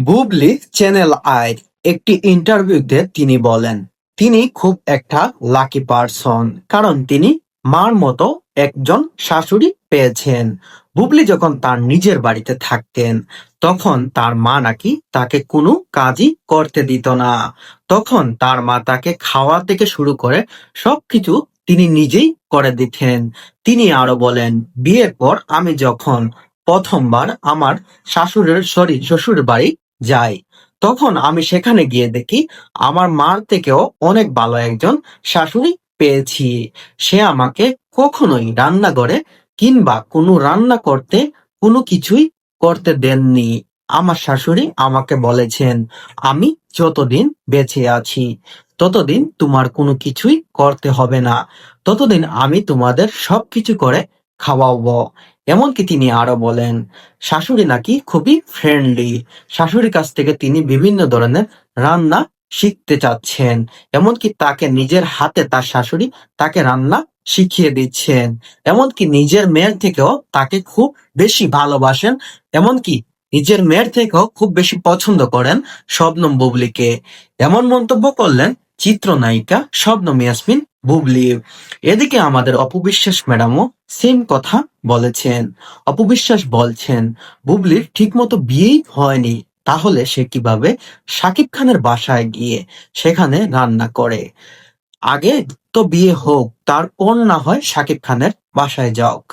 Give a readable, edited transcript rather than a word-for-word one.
Bubly channel আইর একটি ইন্টারভিউতে তিনি বলেন, তিনি খুব একটা লাকি পারসন, কারণ তিনি মার মতো একজন শাশুড়ি পেয়েছেন। বুবলি যখন তার নিজের বাড়িতে থাকতেন, তখন তার মা নাকি তাকে কোনো কাজই করতে দিত না। তখন তার মা তাকে খাওয়া থেকে শুরু করে সবকিছু তিনি নিজেই করে দিতেন। তিনি আরো বলেন, বিয়ের পর আমি যখন প্রথমবার আমার শ্বশুর বাড়ি যাই, তখন আমি সেখানে গিয়ে দেখি আমার মার থেকেও অনেক ভালো একজন শাশুড়ি পেয়েছি। সে আমাকে কখনোই রান্নাঘরে কিংবা কোনো রান্না করতে কোনো কিছুই করতে দেননি। আমার শাশুড়ি আমাকে বলেছেন, আমি যতদিন বেঁচে আছি ততদিন তোমার কোনো কিছুই করতে হবে না, ততদিন আমি তোমাদের সবকিছু করে খাওয়াবো। এমনকি তিনি আরো বলেন, শাশুড়ি নাকি খুবই ফ্রেন্ডলি। শাশুড়ির কাছ থেকে তিনি বিভিন্ন ধরনের রান্না শিখতে চাচ্ছেন। এমনকি তাকে নিজের হাতে তার শাশুড়ি তাকে রান্না শিখিয়ে দিচ্ছেন। এমনকি নিজের মেয়ের থেকেও তাকে খুব বেশি ভালোবাসেন। এমনকি নিজের মেয়ের থেকেও খুব বেশি পছন্দ করেন শবনম বুবলিকে। এমন মন্তব্য করলেন চিত্রনায়িকা শবনম ইয়াসমিন বুবলি। এদিকে আমাদের অপবিশ্বাস ম্যাডামও সেম কথা বলেছেন। অপবিশ্বাস বলছেন, বুবলির ঠিকমতো বিয়েই হয়নি, তাহলে সে কিভাবে শাকিব খানের বাসায় গিয়ে সেখানে রান্না করে? আগে তো বিয়ে হোক, তারপর না হয় শাকিব খানের বাসায় যাওক।